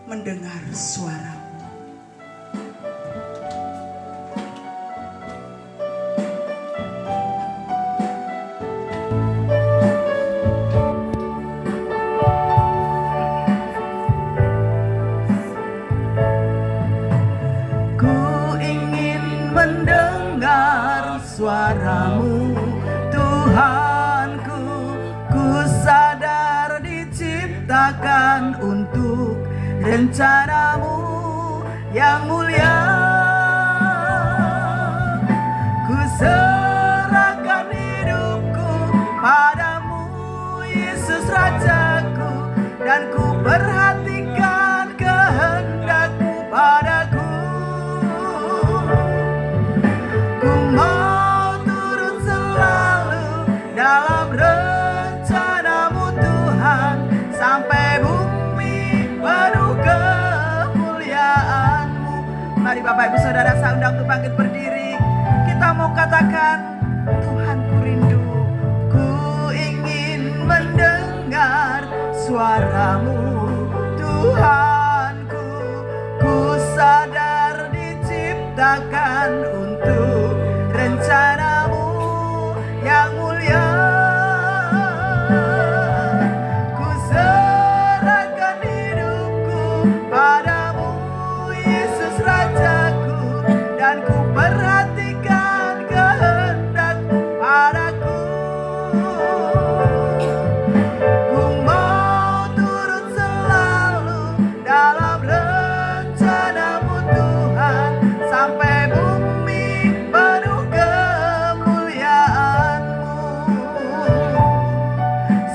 mendengar suara-Mu. Ku ingin mendengar suara-Mu, Tuhanku. Ku sadar diciptakan untuk rencana-Mu yang mulia. Ku serahkan hidupku padamu, Yesus Rajaku, dan ku perhatikan kehendak-Mu padaku. Ku mau turut selalu dalam rencana-Mu, Tuhan, sampai bumi penuh kemuliaan-Mu. Mari Bapak Ibu Saudara, saya undang untuk bangkit berdiri. Kita mau katakan, Tuhan ku rindu, ku ingin mendengar suara-Mu, Tuhanku. Ku sadar diciptakan untuk rencana-Mu yang mulia. Ku serahkan hidupku padamu, Yesus Rajaku, dan ku perhatikan kehendak-Mu padaku. Ku mau turut selalu dalam rencana-Mu, Tuhan, sampai bumi penuh kemuliaan-Mu.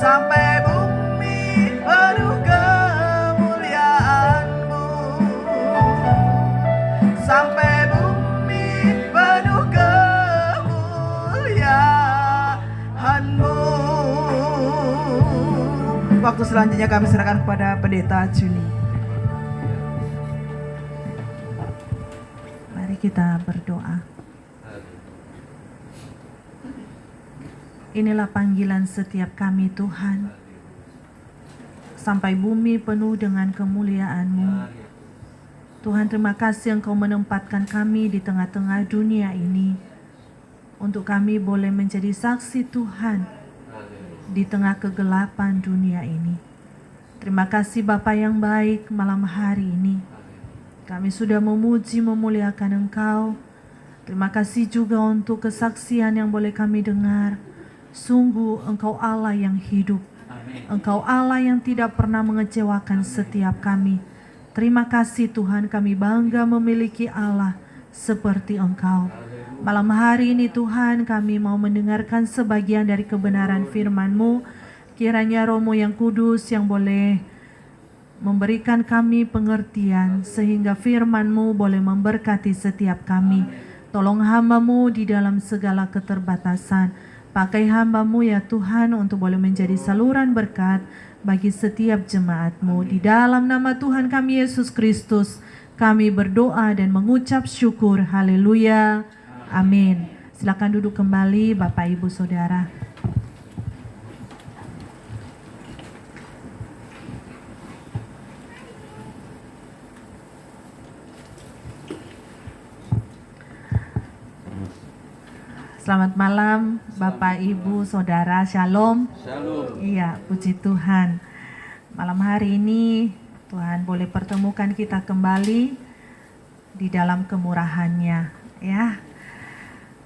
Sampai bumi penuh kemuliaan-Mu. Sampai bumi penuh kemuliaan-Mu. Waktu selanjutnya kami serahkan kepada Pendeta Juni. Mari kita berdoa. Inilah panggilan setiap kami, Tuhan. Sampai bumi penuh dengan kemuliaan-Mu. Tuhan, terima kasih Engkau menempatkan kami di tengah-tengah dunia ini, untuk kami boleh menjadi saksi Tuhan di tengah kegelapan dunia ini. Terima kasih Bapa yang baik, malam hari ini kami sudah memuji memuliakan Engkau. Terima kasih juga untuk kesaksian yang boleh kami dengar. Sungguh Engkau Allah yang hidup. Engkau Allah yang tidak pernah mengecewakan setiap kami. Terima kasih Tuhan, kami bangga memiliki Allah seperti Engkau. Malam hari ini Tuhan, kami mau mendengarkan sebagian dari kebenaran firman-Mu. Kiranya Roh-Mu yang kudus yang boleh memberikan kami pengertian, sehingga firman-Mu boleh memberkati setiap kami. Tolong hamba-Mu di dalam segala keterbatasan. Pakai hamba-Mu ya Tuhan, untuk boleh menjadi saluran berkat bagi setiap jemaat-Mu. Di dalam nama Tuhan kami Yesus Kristus, kami berdoa dan mengucap syukur. Haleluya. Amin. Silakan duduk kembali Bapak Ibu Saudara. Selamat malam Bapak Ibu Saudara, Shalom. Shalom. Iya, puji Tuhan. Malam hari ini Tuhan boleh pertemukan kita kembali di dalam kemurahan-Nya, ya.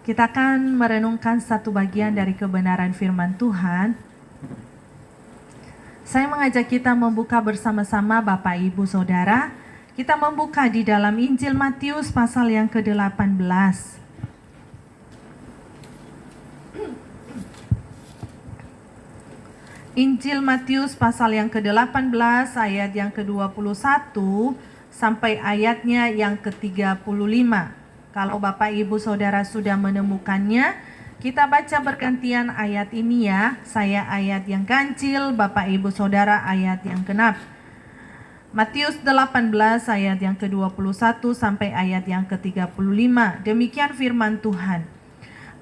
Kita akan merenungkan satu bagian dari kebenaran firman Tuhan. Saya mengajak kita membuka bersama-sama Bapak Ibu Saudara. Kita membuka di dalam Injil Matius pasal yang ke-18. Injil Matius pasal yang ke-18 ayat yang ke-21 sampai ayatnya yang ke-35. Kalau Bapak Ibu Saudara sudah menemukannya, kita baca bergantian ayat ini ya. Saya ayat yang ganjil, Bapak Ibu Saudara ayat yang genap. Matius 18 ayat yang ke-21 sampai ayat yang ke-35. Demikian firman Tuhan.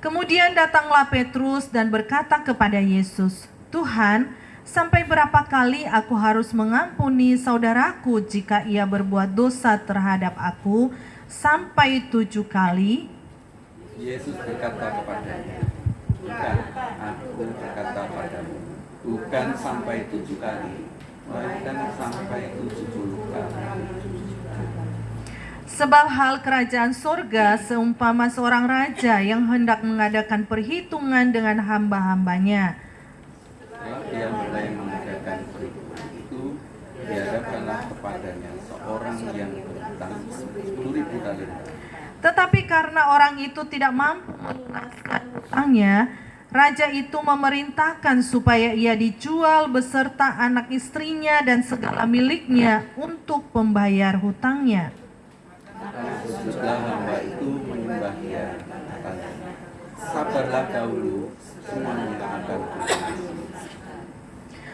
Kemudian datanglah Petrus dan berkata kepada Yesus, Tuhan, sampai berapa kali aku harus mengampuni saudaraku jika ia berbuat dosa terhadap aku? Sampai 7 kali? Yesus berkata kepadanya, bukan, aku berkata padamu, bukan sampai 7 kali, melainkan sampai 70 kali. Sebab hal kerajaan surga seumpama seorang raja yang hendak mengadakan perhitungan dengan hamba-hambanya. Setelah dia mulai mengadakan perhitungan itu, dihadapkanlah kepadanya seorang yang berhutang 10.000 talenta. Tetapi karena orang itu tidak mampu melunaskan hutangnya, raja itu memerintahkan supaya ia dijual beserta anak istrinya dan segala miliknya untuk pembayar hutangnya. Setelah hamba itu menyembah dia, katanya, sabarlah dahulu, semuanya akan lunasi.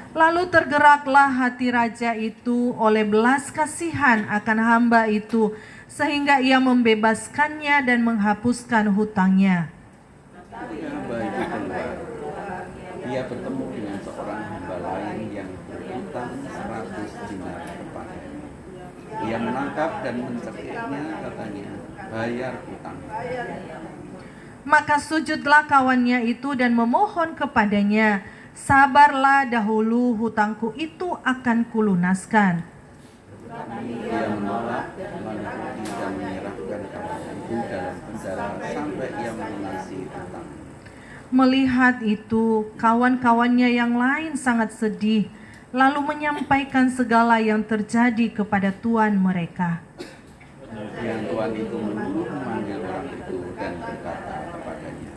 Lalu tergeraklah hati raja itu oleh belas kasihan akan hamba itu, sehingga ia membebaskannya dan menghapuskan hutangnya. Ketika hamba itu keluar, dia bertemu dengan seorang hamba lain yang berhutang 100 dinar kepadanya. Dia menangkap dan mencekiknya, katanya, bayar hutang. Maka sujudlah kawannya itu dan memohon kepadanya, sabarlah dahulu, hutangku itu akan kulunaskan. Dia menolak, lalu tidak menyerahkan kawannya itu dalam penjara sampai ia melunasi hutang. Melihat itu, kawan-kawannya yang lain sangat sedih, lalu menyampaikan segala yang terjadi kepada tuan mereka. Kemudian tuan itu menyuruh memanggil orang itu dan berkata kepadanya,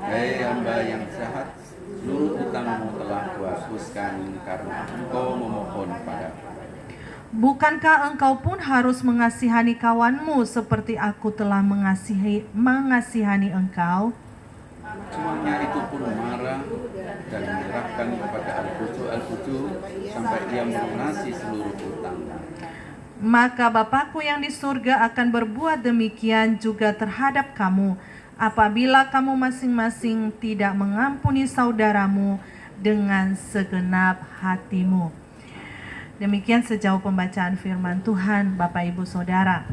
hei hamba yang jahat, seluruh hutangmu telah kuhapuskan karena engkau memohon padaku. Bukankah engkau pun harus mengasihani kawanmu seperti aku telah mengasihani engkau? Tuannya itu pun marah dan menyerahkan kepada Al-Buju sampai dia melunasi seluruh hutangnya. Maka Bapakku yang di surga akan berbuat demikian juga terhadap kamu, apabila kamu masing-masing tidak mengampuni saudaramu dengan segenap hatimu. Demikian sejauh pembacaan firman Tuhan, Bapak Ibu Saudara.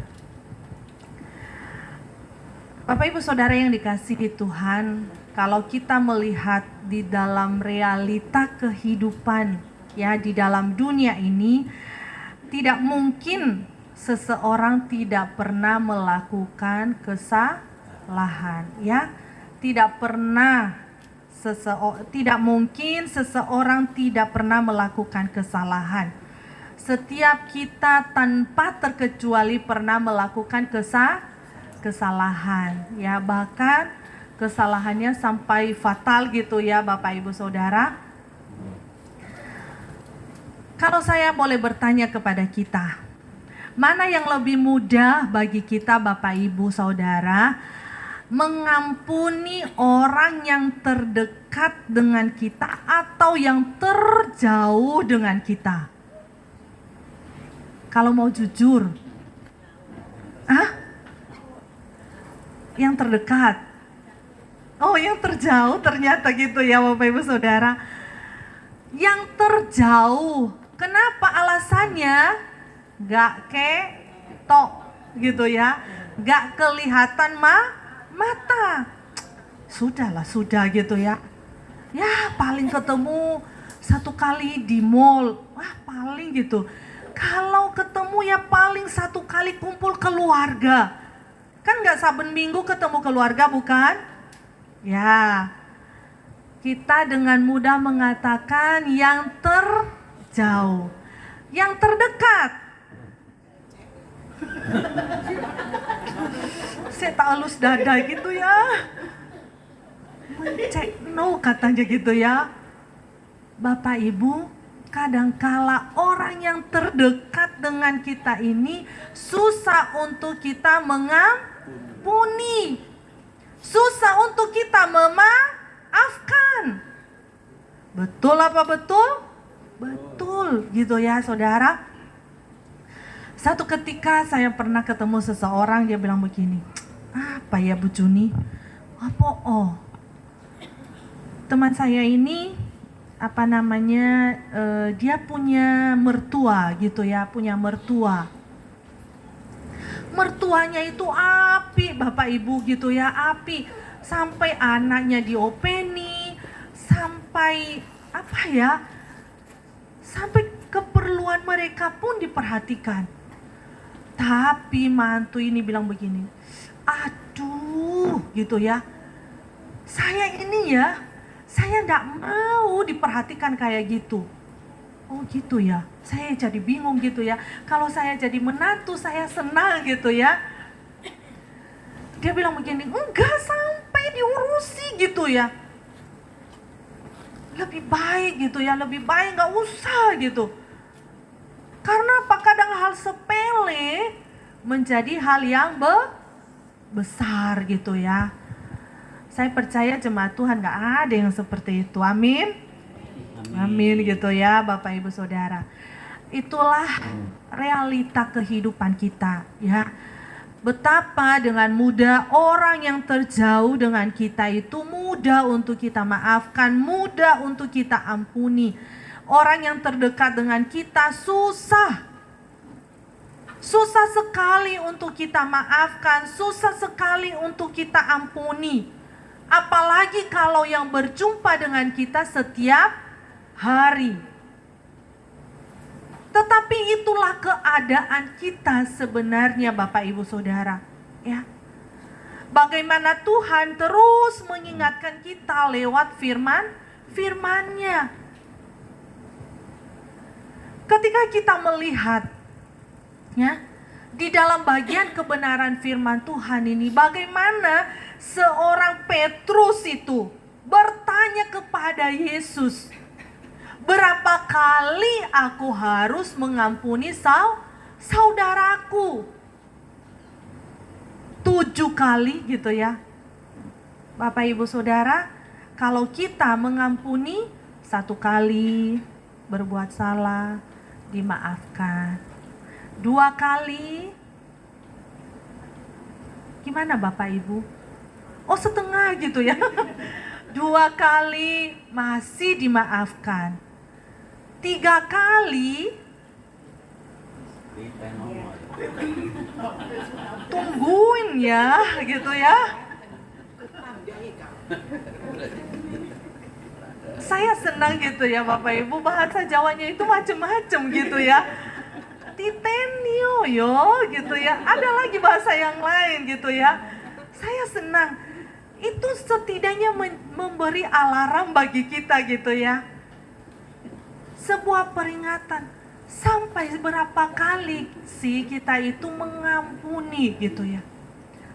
Bapak Ibu Saudara yang dikasihi Tuhan, kalau kita melihat di dalam realita kehidupan, ya, di dalam dunia ini, tidak mungkin seseorang tidak pernah melakukan kesalahan, ya. Tidak mungkin seseorang tidak pernah melakukan kesalahan. Setiap kita tanpa terkecuali pernah melakukan kesalahan, ya, bahkan kesalahannya sampai fatal gitu ya Bapak Ibu Saudara. Kalau saya boleh bertanya kepada kita, mana yang lebih mudah bagi kita Bapak Ibu Saudara mengampuni orang yang terdekat terdekat dengan kita atau yang terjauh dengan kita? Kalau mau jujur, yang terdekat. Oh, yang terjauh ternyata gitu ya Bapak Ibu Saudara. Yang terjauh. Kenapa alasannya? Gak ketok gitu ya. Gak kelihatan mata. Sudahlah, sudah gitu ya. Ya paling ketemu satu kali di mall. Wah paling gitu. Kalau ketemu ya paling satu kali kumpul keluarga. Kan gak saben minggu ketemu keluarga bukan? Ya, kita dengan mudah mengatakan yang terjauh. Yang terdekat. Saya tak halus dada gitu ya. Mencek no katanya gitu ya. Bapak Ibu, kadangkala orang yang terdekat dengan kita ini susah untuk kita mengampuni. Susah untuk kita memaafkan. Betul apa betul? Betul gitu ya saudara. Satu ketika saya pernah ketemu seseorang, dia bilang begini, apa ya Bu Juni? Teman saya ini dia punya mertua gitu ya, punya mertua. Mertuanya itu api Bapak Ibu gitu ya, api. Sampai anaknya diopeni, sampai sampai keperluan mereka pun diperhatikan. Tapi mantu ini bilang begini, aduh gitu ya, saya enggak mau diperhatikan kayak gitu. Oh gitu ya, saya jadi bingung gitu ya. Kalau saya jadi menantu saya senang gitu ya. Dia bilang begini, enggak sampai diurusi gitu ya. Lebih baik gitu ya, lebih baik enggak usah gitu. Karena apa? Kadang hal sepele menjadi hal yang besar gitu ya. Saya percaya jemaat Tuhan enggak ada yang seperti itu, amin. Amin gitu ya Bapak Ibu Saudara. Itulah realita kehidupan kita ya. Betapa dengan mudah orang yang terjauh dengan kita itu mudah untuk kita maafkan, mudah untuk kita ampuni. Orang yang terdekat dengan kita susah. Susah sekali untuk kita maafkan, susah sekali untuk kita ampuni. Apalagi kalau yang berjumpa dengan kita setiap hari. Tetapi itulah keadaan kita sebenarnya Bapak Ibu Saudara, ya. Bagaimana Tuhan terus mengingatkan kita lewat firman-Nya. Ketika kita melihat ya, di dalam bagian kebenaran firman Tuhan ini, bagaimana seorang Petrus itu bertanya kepada Yesus, berapa kali aku harus mengampuni saudaraku? 7 kali gitu ya. Bapak Ibu Saudara, kalau kita mengampuni 1 kali berbuat salah, dimaafkan. 2 kali, gimana Bapak Ibu? Oh setengah gitu ya. 2 kali masih dimaafkan. 3 kali tungguin ya gitu ya. Saya senang gitu ya Bapak Ibu, bahasa Jawanya itu macam-macam gitu ya. Titenio yo gitu ya. Ada lagi bahasa yang lain gitu ya. Saya senang. Itu setidaknya memberi alarm bagi kita gitu ya. Sebuah peringatan, sampai berapa kali sih kita itu mengampuni gitu ya.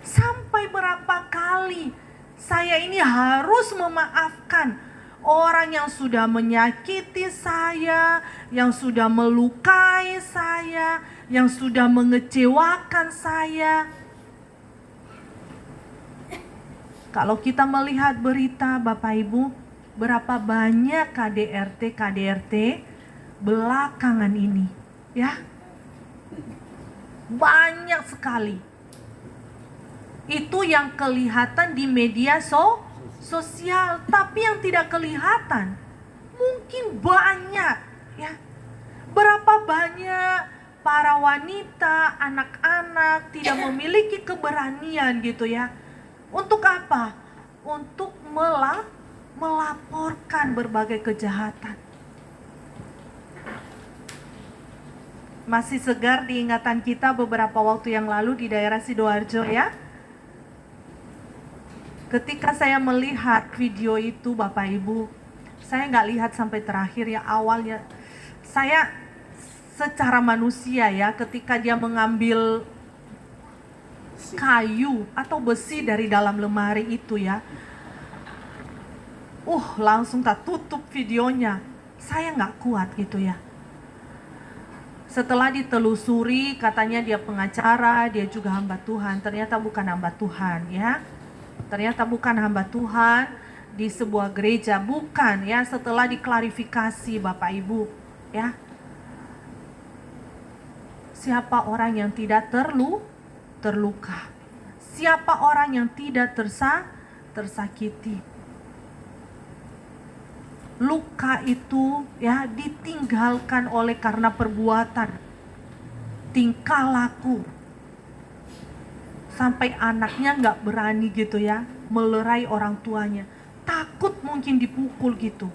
Sampai berapa kali saya ini harus memaafkan orang yang sudah menyakiti saya, yang sudah melukai saya, yang sudah mengecewakan saya. Kalau kita melihat berita Bapak Ibu, Berapa banyak KDRT belakangan ini, ya? Banyak sekali. Itu yang kelihatan di media sosial, tapi yang tidak kelihatan mungkin banyak, ya. Berapa banyak para wanita, anak-anak tidak memiliki keberanian gitu ya. Untuk apa? Untuk melaporkan berbagai kejahatan. Masih segar di ingatan kita beberapa waktu yang lalu di daerah Sidoarjo ya. Ketika saya melihat video itu Bapak Ibu, saya nggak lihat sampai terakhir ya, awalnya. Saya secara manusia ya, ketika dia mengambil kayu atau besi dari dalam lemari itu ya, langsung tak tutup videonya. Saya nggak kuat gitu ya. Setelah ditelusuri, katanya dia pengacara, dia juga hamba Tuhan. Ternyata bukan hamba Tuhan ya. Ternyata bukan hamba Tuhan di sebuah gereja, bukan ya. Setelah diklarifikasi Bapak Ibu ya. Siapa orang yang tidak terluka? Siapa orang yang tidak tersakiti? Luka itu ya ditinggalkan oleh karena perbuatan, tingkah laku. Sampai anaknya nggak berani gitu ya melerai orang tuanya, takut mungkin dipukul gitu.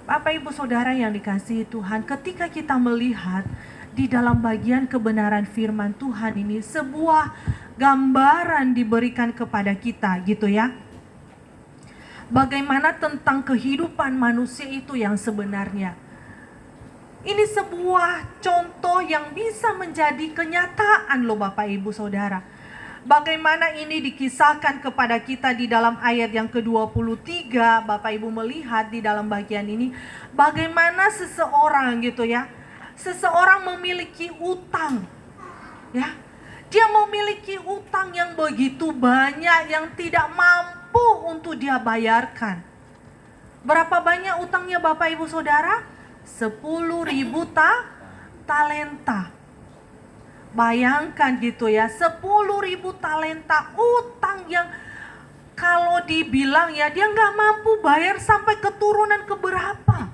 Bapak Ibu Saudara yang dikasihi Tuhan, ketika kita melihat di dalam bagian kebenaran firman Tuhan ini, sebuah gambaran diberikan kepada kita gitu ya. Bagaimana tentang kehidupan manusia itu yang sebenarnya. Ini sebuah contoh yang bisa menjadi kenyataan loh Bapak Ibu Saudara. Bagaimana ini dikisahkan kepada kita di dalam ayat yang ke-23. Bapak Ibu melihat di dalam bagian ini, bagaimana seseorang gitu ya, seseorang memiliki utang ya. Dia memiliki utang yang begitu banyak yang tidak mampu untuk dia bayarkan. Berapa banyak utangnya Bapak Ibu Saudara? 10.000 talenta. Bayangkan gitu ya, 10.000 talenta utang yang kalau dibilang ya dia nggak mampu bayar sampai keturunan keberapa.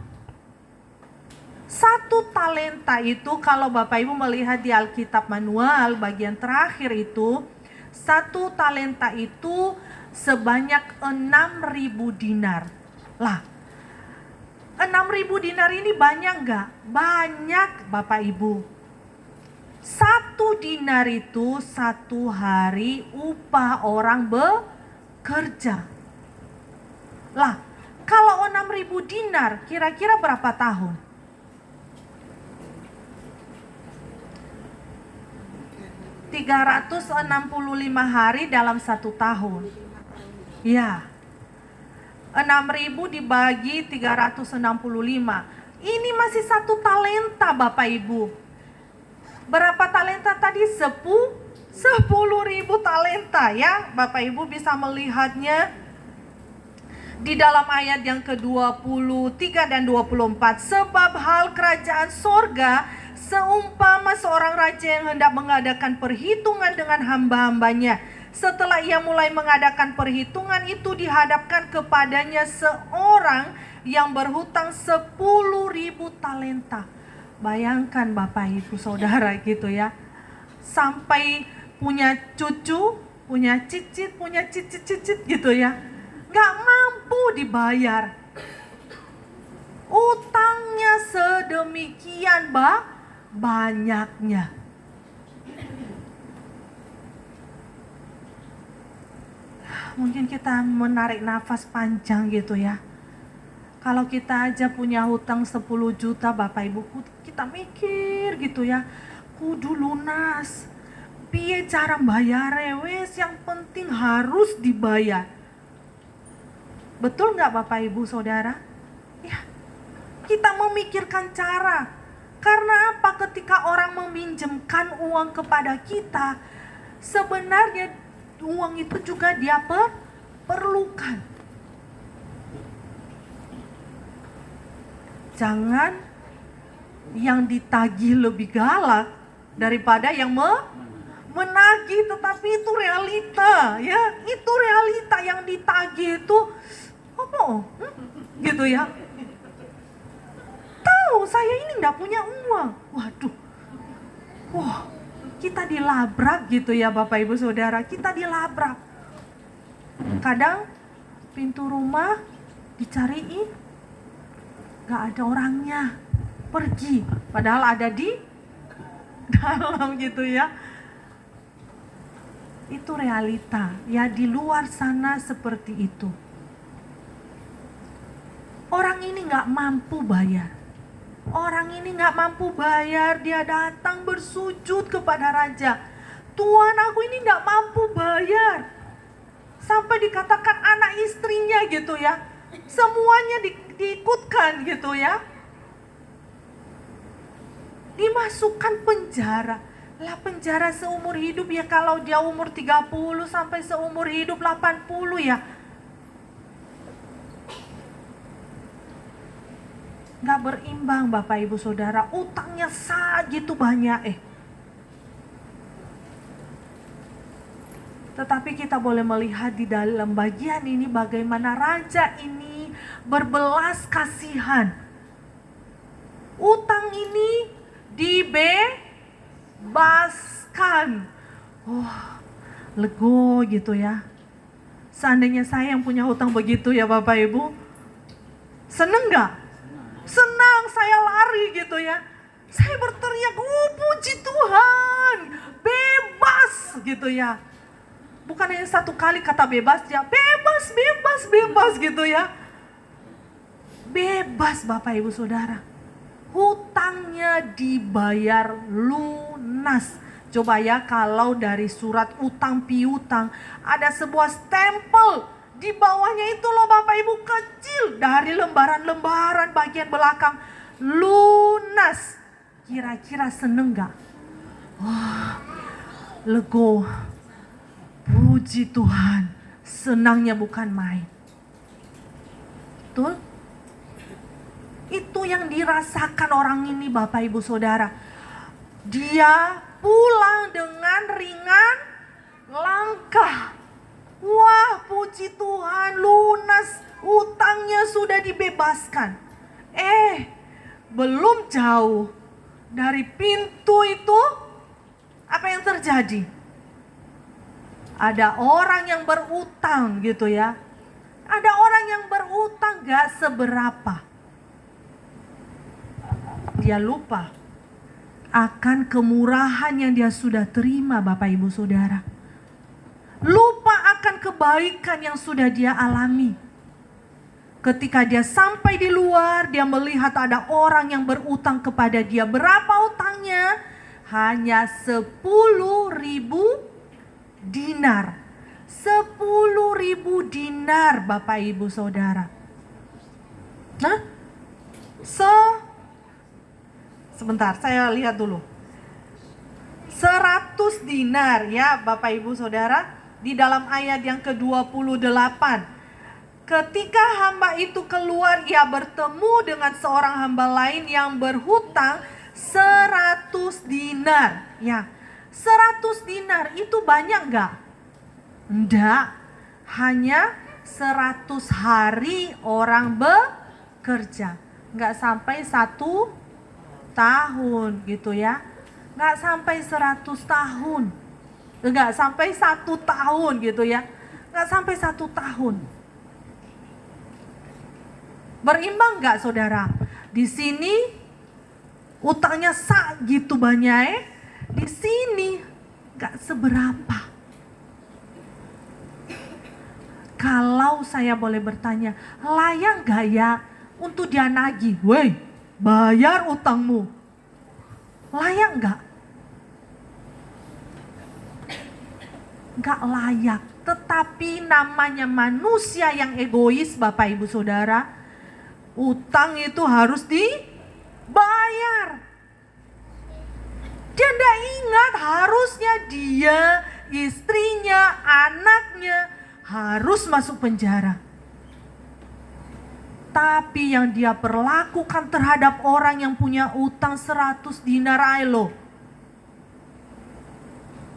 1 talenta itu kalau Bapak Ibu melihat di Alkitab manual bagian terakhir itu, 1 talenta itu sebanyak 6.000 dinar. Lah, 6.000 dinar ini banyak nggak? Banyak Bapak Ibu. 1 dinar itu 1 hari upah orang bekerja. Lah, kalau 6.000 dinar kira-kira berapa tahun? 365 hari dalam 1 tahun. Ya. 6.000 dibagi 365. Ini masih 1 talenta Bapak Ibu. Berapa talenta tadi? 10.000 talenta ya. Bapak Ibu bisa melihatnya di dalam ayat yang ke-23 dan 24. Sebab hal kerajaan sorga seumpama seorang raja yang hendak mengadakan perhitungan dengan hamba-hambanya. Setelah ia mulai mengadakan perhitungan itu, dihadapkan kepadanya seorang yang berhutang 10.000 talenta. Bayangkan Bapak Ibu Saudara gitu ya. Sampai punya cucu, punya cicit gitu ya. Gak mampu dibayar. Utangnya sedemikian banyaknya. Mungkin kita menarik nafas panjang gitu ya. Kalau kita aja punya hutang 10 juta Bapak Ibu, kita mikir gitu ya, kudu lunas. Piye cara bayar wes, yang penting harus dibayar. Betul nggak Bapak Ibu Saudara? Ya, kita memikirkan cara. Karena apa? Ketika orang meminjamkan uang kepada kita, sebenarnya uang itu juga dia perlukan. Jangan yang ditagih lebih galak daripada yang menagih, tetapi itu realita, ya. Itu realita, yang ditagih itu apa? Gitu ya. Tahu saya ini nggak punya uang. Waduh. Wah, kita dilabrak gitu ya Bapak Ibu Saudara, kita dilabrak. Kadang pintu rumah dicariin, nggak ada orangnya, pergi. Padahal ada di dalam gitu ya. Itu realita, ya, di luar sana seperti itu. Orang ini nggak mampu bayar. Orang ini nggak mampu bayar, dia datang bersujud kepada raja. Tuan, aku ini nggak mampu bayar. Sampai dikatakan anak istrinya gitu ya. Semuanya diikutkan gitu ya. Dimasukkan penjara. Lah penjara seumur hidup ya, kalau dia umur 30 sampai seumur hidup 80 ya. Gak berimbang Bapak Ibu Saudara, utangnya segitu banyak Tetapi kita boleh melihat di dalam bagian ini bagaimana raja ini berbelas kasihan. Utang ini dibebaskan. Lego gitu ya. Seandainya saya yang punya hutang begitu ya Bapak Ibu, seneng gak? Senang, saya lari gitu ya. Saya berteriak, puji Tuhan, bebas gitu ya. Bukan hanya satu kali kata bebas ya, bebas, bebas, bebas gitu ya. Bebas Bapak Ibu Saudara. Hutangnya dibayar lunas. Coba ya, kalau dari surat utang piutang ada sebuah stempel di bawahnya itu loh Bapak Ibu, kecil, dari lembaran-lembaran bagian belakang, lunas. Kira-kira seneng gak? Wah, lego. Puji Tuhan, senangnya bukan main. Betul? Itu yang dirasakan orang ini Bapak Ibu Saudara. Dia pulang dengan ringan langkah. Wah, puji Tuhan, lunas, utangnya sudah dibebaskan. Belum jauh dari pintu itu, apa yang terjadi? Ada orang yang berutang gitu ya. Ada orang yang berutang gak seberapa. Dia lupa akan kemurahan yang dia sudah terima Bapak Ibu Saudara. Lupa akan kebaikan yang sudah dia alami. Ketika dia sampai di luar, dia melihat ada orang yang berutang kepada dia. Berapa utangnya? Hanya 10.000 dinar. 10.000 dinar Bapak Ibu Saudara. Sebentar, saya lihat dulu. 100 dinar ya Bapak Ibu Saudara. Di dalam ayat yang ke-28. Ketika hamba itu keluar, ia bertemu dengan seorang hamba lain yang berhutang 100 dinar. Ya, 100 dinar itu banyak gak? Enggak, hanya 100 hari orang bekerja. Enggak sampai 1 tahun gitu ya. Enggak sampai 100 tahun. Enggak sampai 1 tahun gitu ya. Enggak sampai 1 tahun. Berimbang enggak saudara? Di sini utangnya segitu banyak di sini enggak seberapa. Kalau saya boleh bertanya, layak enggak ya untuk dia nagih? Woi, bayar utangmu. Layak enggak? Enggak layak. Tetapi namanya manusia yang egois Bapak Ibu Saudara, utang itu harus dibayar. Dia tidak ingat harusnya dia, istrinya, anaknya harus masuk penjara. Tetapi yang dia perlakukan terhadap orang yang punya utang 100 dinar ae lo.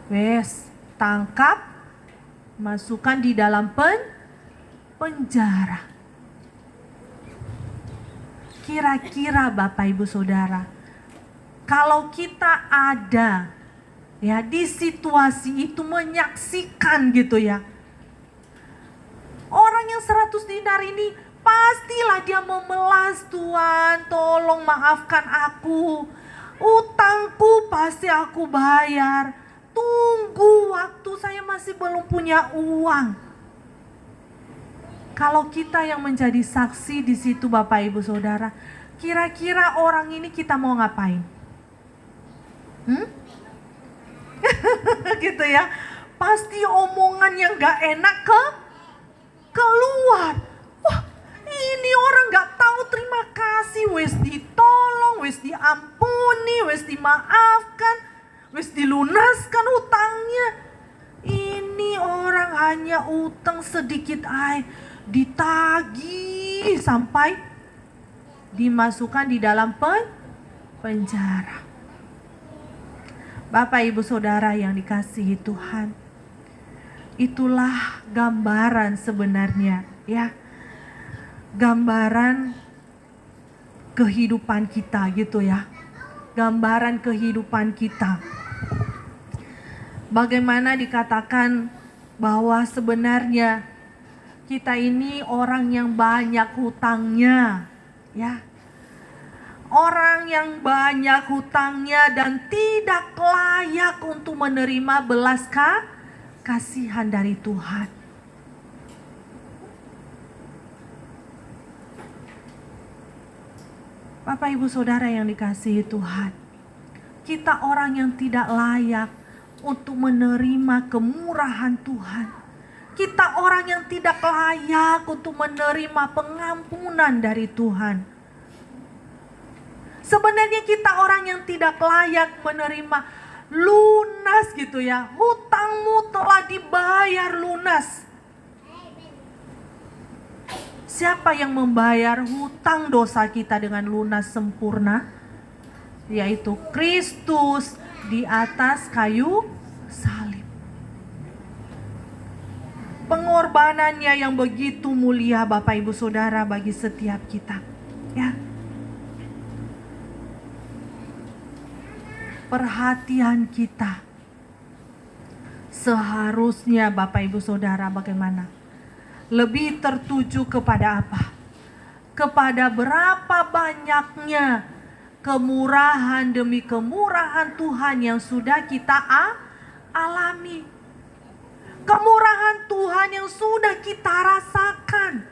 Wes, tangkap, masukkan di dalam penjara. Kira-kira Bapak Ibu Saudara, kalau kita ada ya di situasi itu menyaksikan gitu ya, orang yang 100 dinar ini pastilah dia memelas, Tuhan tolong maafkan aku, utangku pasti aku bayar, tunggu waktu saya masih belum punya uang. Kalau kita yang menjadi saksi di situ Bapak Ibu Saudara, kira-kira orang ini kita mau ngapain? Gitu ya. Pasti omongan yang gak enak keluar. Wah, ini orang gak tahu terima kasih. Wes ditolong, wes diampuni, wes dimaafkan, wes dilunaskan utangnya. Ini orang hanya utang sedikit aja, ditagih sampai dimasukkan di dalam penjara. Bapak Ibu Saudara yang dikasihi Tuhan, itulah gambaran sebenarnya ya, gambaran kehidupan kita gitu ya, gambaran kehidupan kita. Bagaimana dikatakan bahwa sebenarnya kita ini orang yang banyak hutangnya ya, orang yang banyak hutangnya dan tidak layak untuk menerima belas kasihan dari Tuhan. Bapak Ibu Saudara yang dikasihi Tuhan, kita orang yang tidak layak untuk menerima kemurahan Tuhan. Kita orang yang tidak layak untuk menerima pengampunan dari Tuhan. Sebenarnya kita orang yang tidak layak menerima lunas gitu ya. Hutangmu telah dibayar lunas. Siapa yang membayar hutang dosa kita dengan lunas sempurna? Yaitu Kristus di atas kayu salib. Pengorbanannya yang begitu mulia Bapak Ibu Saudara bagi setiap kita ya. Perhatian kita seharusnya Bapak Ibu Saudara bagaimana? Lebih tertuju kepada apa? Kepada berapa banyaknya kemurahan demi kemurahan Tuhan yang sudah kita alami. Kemurahan Tuhan yang sudah kita rasakan.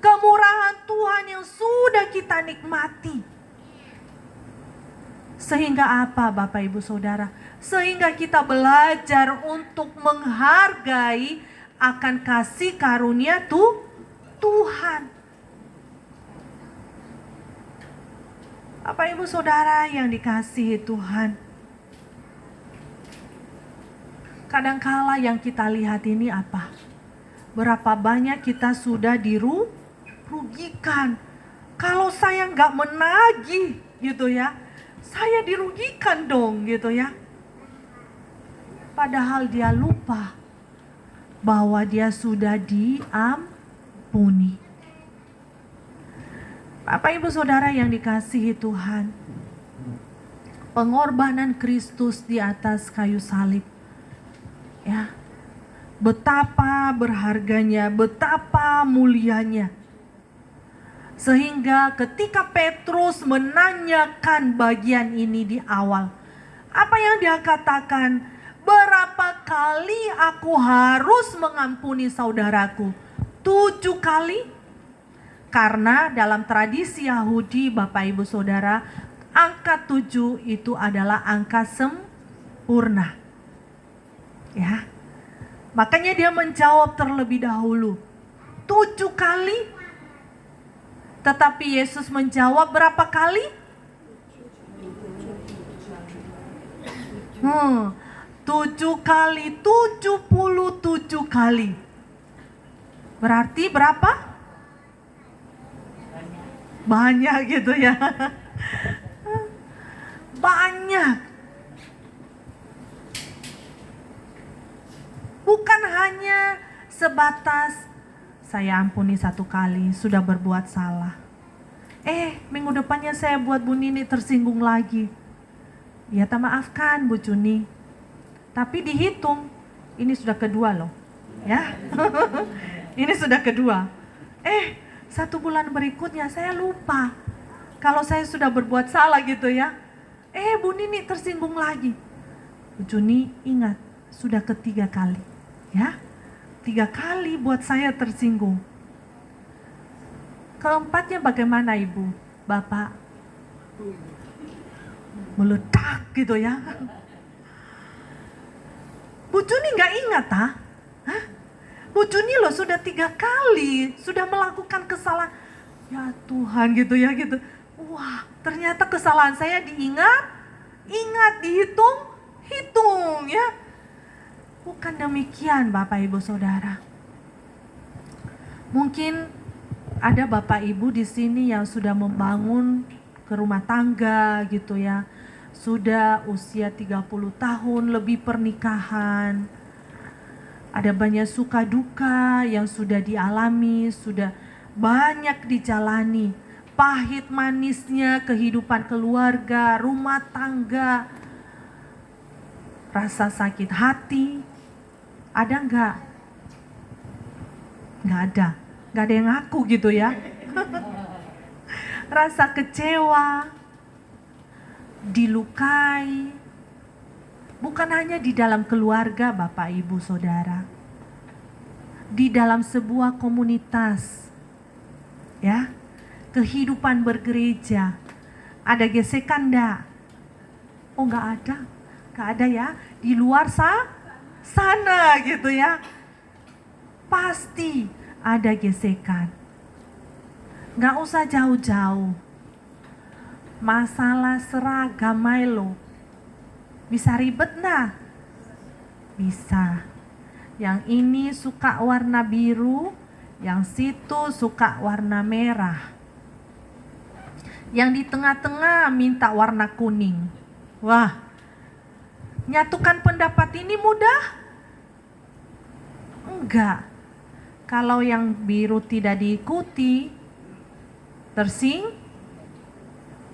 Kemurahan Tuhan yang sudah kita nikmati. Sehingga apa Bapak Ibu Saudara? Sehingga kita belajar untuk menghargai akan kasih karunia Tuhan. Bapak Ibu Saudara yang dikasihi Tuhan, kadangkala yang kita lihat ini apa? Berapa banyak kita sudah dirugikan. Kalau saya nggak menagih gitu ya, saya dirugikan dong gitu ya. Padahal dia lupa bahwa dia sudah diampuni. Bapak Ibu Saudara yang dikasihi Tuhan, pengorbanan Kristus di atas kayu salib ya, betapa berharganya, betapa mulianya. Sehingga ketika Petrus menanyakan bagian ini di awal, apa yang dia katakan? Berapa kali aku harus mengampuni saudaraku? 7 kali? Karena dalam tradisi Yahudi Bapak Ibu Saudara, angka 7 itu adalah angka sempurna. Ya. Makanya dia menjawab terlebih dahulu 7 kali. Tetapi Yesus menjawab berapa kali? 7 kali 77 kali. Berarti berapa? banyak gitu ya. Banyak. Bukan hanya sebatas saya ampuni satu kali, sudah berbuat salah. Minggu depannya saya buat Bu Nini tersinggung lagi. Ya tak maafkan Bu Juni. Tapi dihitung, ini sudah kedua loh. Ya. Ini sudah kedua. 1 bulan berikutnya saya lupa. Kalau saya sudah berbuat salah gitu ya. Bu Nini tersinggung lagi. Bu Juni ingat, sudah ketiga kali. Ya, 3 kali buat saya tersinggung. Keempatnya bagaimana Ibu? Bapak meledak gitu ya. Bu Juni gak ingat Bu Juni loh sudah 3 kali sudah melakukan kesalahan. Ya Tuhan gitu ya gitu. Wah, ternyata kesalahan saya diingat, dihitung ya. Bukan demikian Bapak Ibu Saudara. Mungkin ada Bapak Ibu di sini yang sudah membangun ke rumah tangga gitu ya. Sudah usia 30 tahun lebih pernikahan. Ada banyak suka duka yang sudah dialami, sudah banyak dijalani. Pahit manisnya kehidupan keluarga, rumah tangga. Rasa sakit hati. Ada enggak? Enggak ada. Enggak ada yang ngaku gitu ya. Rasa kecewa, dilukai. Bukan hanya di dalam keluarga Bapak Ibu Saudara. Di dalam sebuah komunitas. Ya. Kehidupan bergereja. Ada gesekan enggak? Oh enggak ada. Enggak ada ya. Di luar sana gitu ya. Pasti ada gesekan. Gak usah jauh-jauh. Masalah seragam Milo. Bisa ribet nah? Bisa. Yang ini suka warna biru, yang situ suka warna merah. Yang di tengah-tengah minta warna kuning. Wah, nyatukan pendapat ini mudah? Enggak. Kalau yang biru tidak diikuti,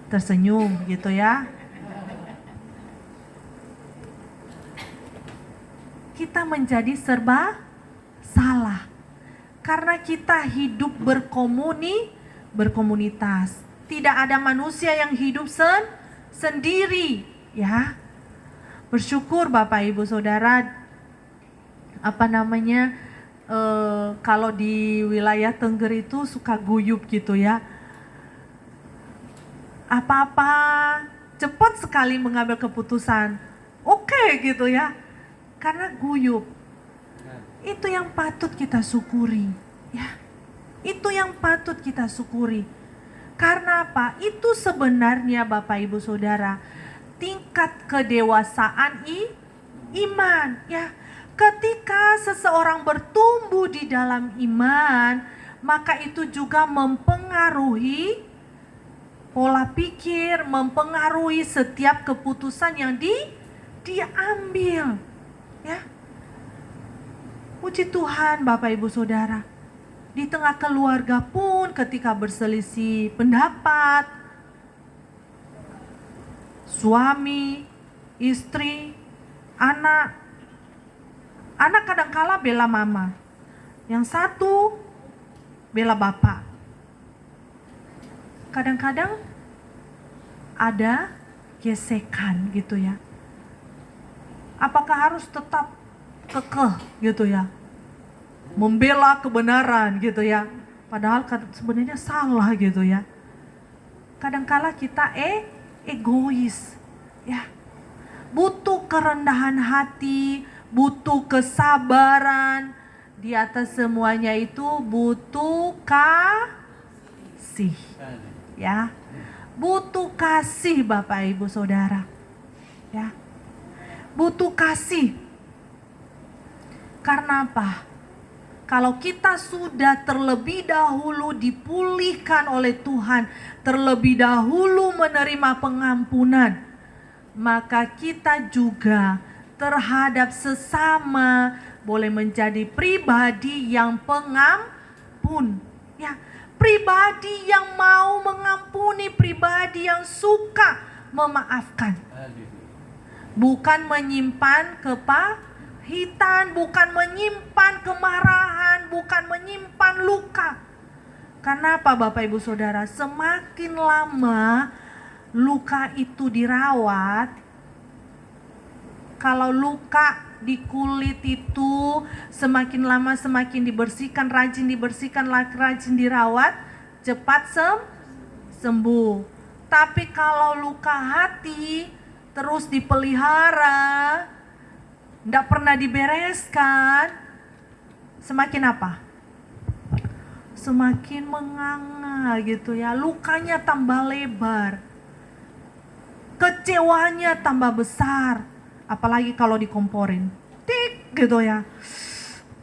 tersenyum gitu ya. Kita menjadi serba salah. Karena kita hidup berkomunitas. Tidak ada manusia yang hidup sendiri, ya. Bersyukur Bapak Ibu Saudara, kalau di wilayah Tengger itu suka guyup gitu ya. Apa-apa cepat sekali mengambil keputusan. Oke gitu ya. Karena guyup. Itu yang patut kita syukuri, ya. Itu yang patut kita syukuri. Karena apa? Itu sebenarnya Bapak Ibu Saudara tingkat kedewasaan iman, ya. Ketika seseorang bertumbuh di dalam iman, maka itu juga mempengaruhi pola pikir, mempengaruhi setiap keputusan yang diambil, ya. Puji Tuhan Bapak Ibu Saudara. Di tengah keluarga pun ketika berselisih pendapat, suami, istri, anak kadangkala bela mama, yang satu bela bapak. Kadang-kadang ada gesekan gitu ya. Apakah harus tetap kekeh gitu ya, membela kebenaran gitu ya, padahal sebenarnya salah gitu ya. Kadangkala kita egois, ya. Butuh kerendahan hati, butuh kesabaran. Di atas semuanya itu butuh kasih, ya. Butuh kasih Bapak Ibu Saudara, ya. Butuh kasih. Karena apa? Kalau kita sudah terlebih dahulu dipulihkan oleh Tuhan, terlebih dahulu menerima pengampunan, maka kita juga terhadap sesama boleh menjadi pribadi yang pengampun. Ya, pribadi yang mau mengampuni, pribadi yang suka memaafkan. Bukan menyimpan kepahitan, bukan menyimpan kemarahan, bukan menyimpan luka. Karena apa Bapak Ibu Saudara? Semakin lama luka itu dirawat, kalau luka di kulit itu semakin lama semakin dibersihkan, rajin dirawat, cepat sembuh. Tapi kalau luka hati terus dipelihara, tidak pernah dibereskan, semakin apa? Semakin menganga gitu ya, lukanya tambah lebar, kecewanya tambah besar, apalagi kalau dikomporin, tik gitu ya,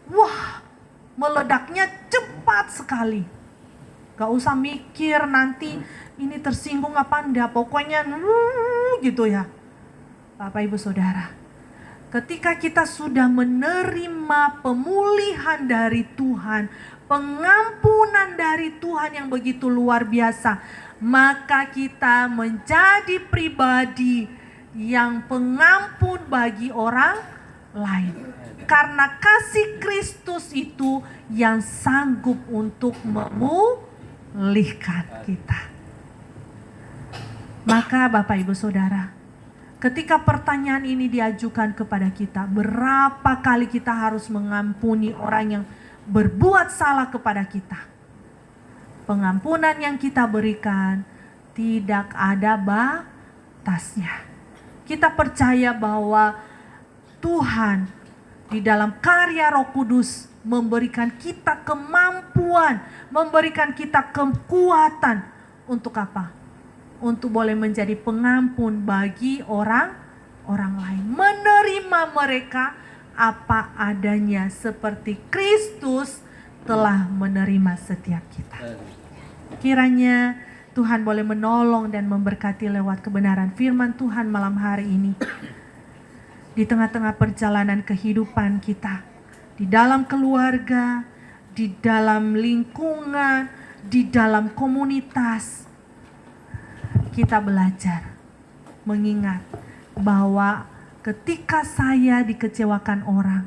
wah meledaknya cepat sekali. Gak usah mikir nanti ini tersinggung apa enggak, pokoknya gitu ya. Bapak Ibu Saudara, ketika kita sudah menerima pemulihan dari Tuhan, pengampunan dari Tuhan yang begitu luar biasa, maka kita menjadi pribadi yang pengampun bagi orang lain. Karena kasih Kristus itu yang sanggup untuk memulihkan kita. Maka Bapak Ibu Saudara, ketika pertanyaan ini diajukan kepada kita, berapa kali kita harus mengampuni orang yang berbuat salah kepada kita? Pengampunan yang kita berikan tidak ada batasnya. Kita percaya bahwa Tuhan di dalam karya Roh Kudus memberikan kita kemampuan, memberikan kita kekuatan untuk apa? Untuk boleh menjadi pengampun bagi orang lain. Menerima mereka apa adanya seperti Kristus telah menerima setiap kita. Kiranya Tuhan boleh menolong dan memberkati lewat kebenaran firman Tuhan malam hari ini. Di tengah-tengah perjalanan kehidupan kita, di dalam keluarga, di dalam lingkungan, di dalam komunitas, kita belajar mengingat bahwa ketika saya dikecewakan orang,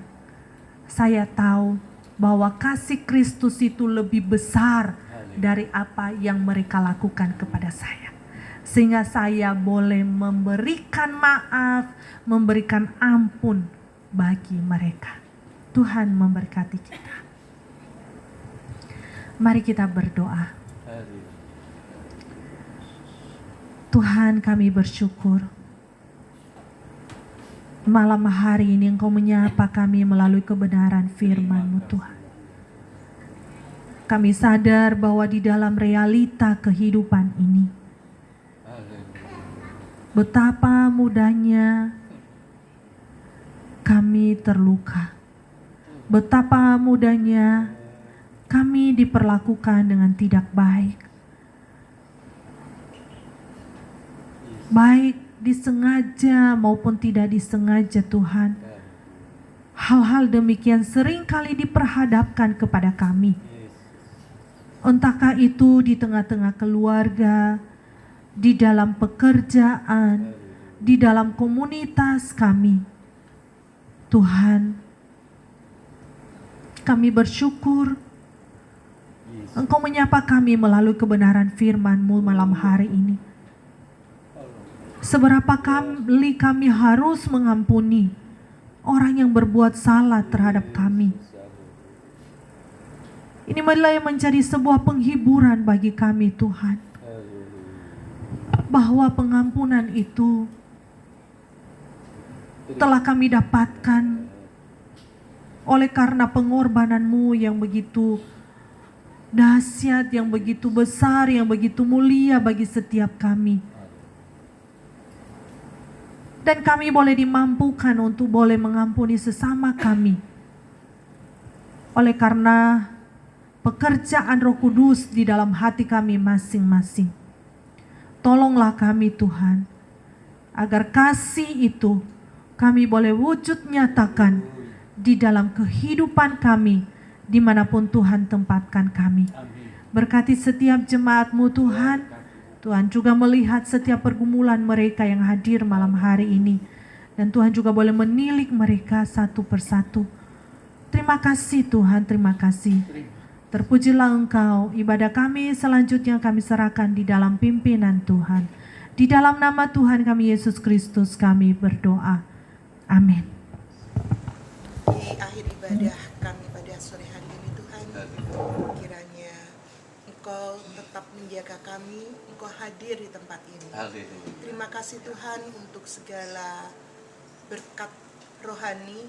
saya tahu bahwa kasih Kristus itu lebih besar dari apa yang mereka lakukan kepada saya. Sehingga saya boleh memberikan maaf, memberikan ampun bagi mereka. Tuhan memberkati kita. Mari kita berdoa. Tuhan, kami bersyukur malam hari ini Engkau menyapa kami melalui kebenaran firman-Mu Tuhan. Kami sadar bahwa di dalam realita kehidupan ini, betapa mudahnya kami terluka, betapa mudahnya kami diperlakukan dengan tidak baik. Baik disengaja maupun tidak disengaja Tuhan. Hal-hal demikian sering kali diperhadapkan kepada kami. Entahkah itu di tengah-tengah keluarga, di dalam pekerjaan, di dalam komunitas kami. Tuhan, kami bersyukur Engkau menyapa kami melalui kebenaran firman-Mu malam hari ini. Seberapa kali kami harus mengampuni orang yang berbuat salah terhadap kami. Ini adalah yang menjadi sebuah penghiburan bagi kami Tuhan. Bahwa pengampunan itu telah kami dapatkan oleh karena pengorbanan-Mu yang begitu dahsyat, yang begitu besar, yang begitu mulia bagi setiap kami. Dan kami boleh dimampukan untuk boleh mengampuni sesama kami. oleh karena pekerjaan Roh Kudus di dalam hati kami masing-masing. Tolonglah kami Tuhan, agar kasih itu kami boleh wujud nyatakan di dalam kehidupan kami, dimanapun Tuhan tempatkan kami. Berkati setiap jemaat-Mu Tuhan. Tuhan juga melihat setiap pergumulan mereka yang hadir malam hari ini. Dan Tuhan juga boleh menilik mereka satu persatu. Terima kasih Tuhan, terima kasih. Terpujilah Engkau. Ibadah kami selanjutnya kami serahkan di dalam pimpinan Tuhan. Di dalam nama Tuhan kami Yesus Kristus kami berdoa. Amin. Di akhir ibadah kami pada sore hari ini Tuhan, kiranya Engkau tetap menjaga kami, Engkau hadir di tempat ini. Terima kasih Tuhan untuk segala berkat rohani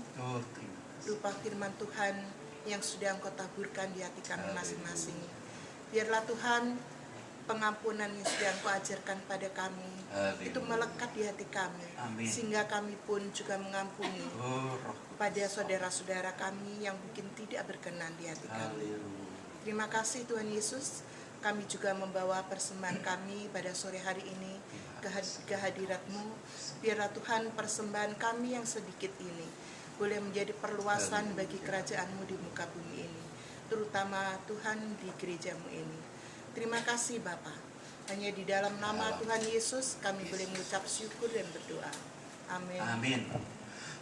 berupa firman Tuhan yang sudah Engkau taburkan di hati kami masing-masing. Biarlah Tuhan pengampunan yang sudah Engkau ajarkan pada kami itu melekat di hati kami. Sehingga kami pun juga mengampuni pada saudara-saudara kami yang mungkin tidak berkenan di hati kami. Terima kasih Tuhan Yesus. Kami juga membawa persembahan kami pada sore hari ini ke hadirat-Mu. Biarlah Tuhan persembahan kami yang sedikit ini boleh menjadi perluasan bagi kerajaan-Mu di muka bumi ini, terutama Tuhan di gereja-Mu ini. Terima kasih Bapa. Hanya di dalam nama Tuhan Yesus kami boleh mengucap syukur dan berdoa. Amin. Amin.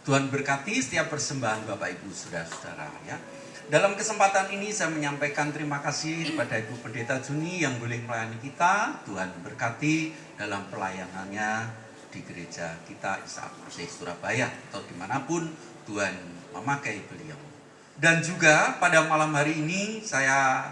Tuhan berkati setiap persembahan Bapak Ibu Saudara-saudara ya. Dalam kesempatan ini saya menyampaikan terima kasih kepada Ibu Pendeta Juni yang boleh melayani kita. Tuhan berkati dalam pelayanannya di gereja kita Ishak Moseh Surabaya atau dimanapun Tuhan memakai beliau. Dan juga pada malam hari ini saya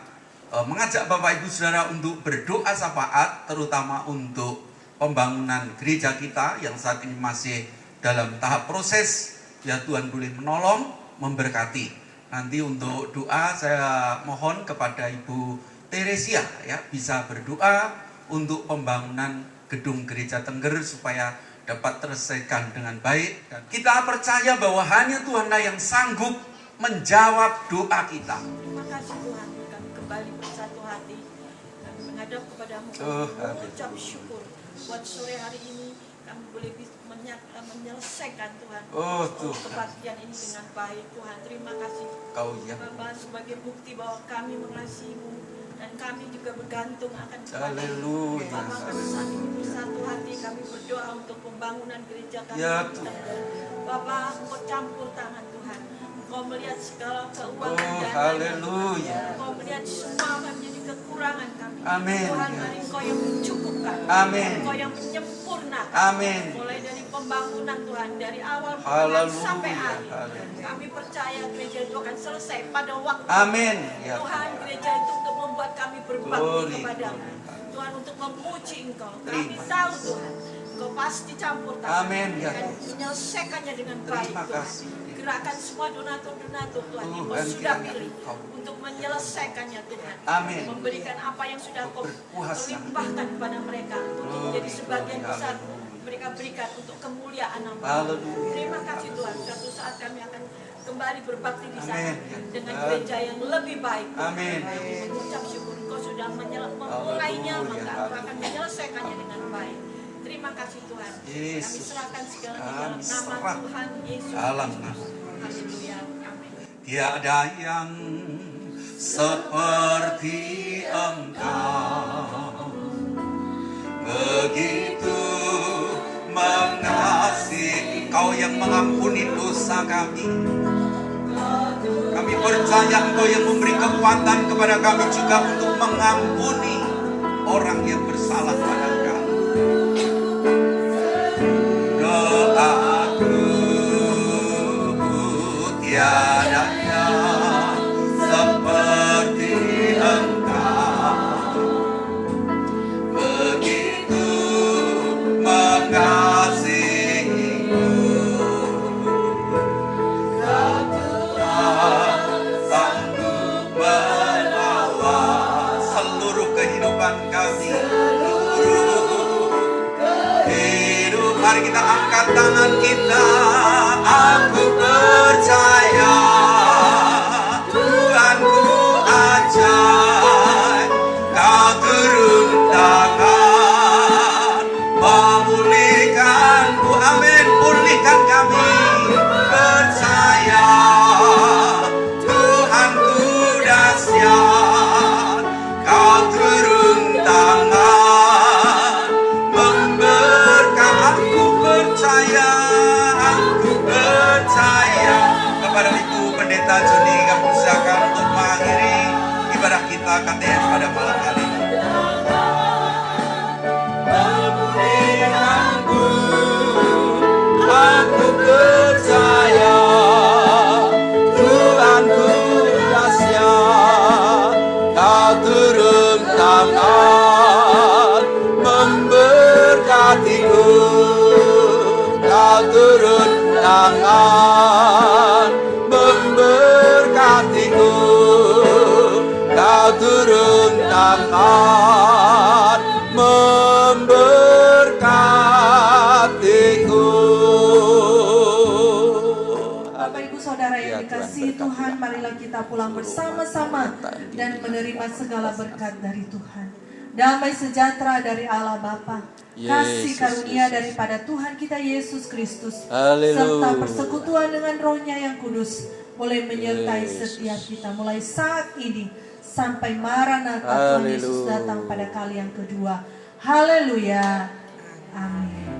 mengajak Bapak Ibu Saudara untuk berdoa syafaat terutama untuk pembangunan gereja kita yang saat ini masih dalam tahap proses. Ya Tuhan boleh menolong, memberkati. Nanti untuk doa saya mohon kepada Ibu Teresia ya bisa berdoa untuk pembangunan gedung gereja Tengger supaya dapat terselesaikan dengan baik. Dan kita percaya bahwa hanya Tuhanlah yang sanggup menjawab doa kita. Terima kasih Tuhan, kami kembali bersatu hati. Kami menghadap kepadamu, mengucap syukur buat sore hari ini kami boleh menyelesaikan Tuhan kebaktian ini dengan baik. Tuhan terima kasih Bapak sebagai bukti bahwa kami mengasihi-Mu dan kami juga bergantung akan kepada-Mu. Bapak kami saat ini bersatu hati kami berdoa untuk pembangunan gereja kami. Bapak Engkau campur tangan Tuhan. Engkau melihat segala keuangan dana. Engkau melihat semua menjadi kekurangan kami. Tuhan, mari Engkau yang mencukupkan. Engkau yang menyempurnakan. Mulai dari pembangunan Tuhan, dari awal sampai akhir. Kami percaya gereja itu akan selesai pada waktu. Tuhan, gereja itu untuk membuat kami berbakti kepadamu. Tuhan, untuk memuji Engkau. Kami tahu Tuhan, Engkau pasti campur tangan. Dan menyelesaikannya dengan baik Tuhan. Gerakkan semua donatur-donatur Tuhan yang Kau sudah pilih untuk menyelesaikannya Tuhan. Memberikan apa yang sudah Kau limpahkan kepada mereka untuk menjadi sebagian besar mereka berikan untuk kemuliaan nama-Mu. Terima kasih Tuhan. Suatu saat kami akan kembali berbakti di sana dengan gereja yang lebih baik. Kami mengucap syukur Engkau sudah memulainya, maka Engkau akan menyelesaikannya dengan baik. Terima kasih Tuhan. Kami serahkan segala di dalam nama Tuhan Yesus. Haleluya. Amin. Tiada yang seperti Engkau, begitu mengasihi. Engkau yang mengampuni dosa kami. Kami percaya Engkau yang memberi kekuatan kepada kami juga untuk mengampuni orang yang bersalah pada kami. Doaku tiada yang seperti Engkau, begitu mengasihiku. Kau telah sanggup merawat seluruh kehidupan kami. Mari kita angkat tangan kita. Aku percaya kepada Ibu Pendeta Juni kami persilakan untuk mengakhiri ibadah kita KTM pada malam hari ini. Aku percaya Tuhanku dahsyat, Kau turun tangan memberkatiku, Kau turun tangan memberkatiku, Kau turun tangan memberkatiku. Bapak Ibu Saudara yang dikasihi Tuhan, marilah kita pulang bersama-sama dan menerima segala berkat dari Tuhan. Damai sejahtera dari Allah Bapa, kasih karunia daripada Tuhan kita Yesus Kristus, serta persekutuan dengan Roh-Nya yang kudus boleh menyertai setiap kita mulai saat ini sampai Maranatha Tuhan Yesus datang pada kali yang kedua. Haleluya. Amin.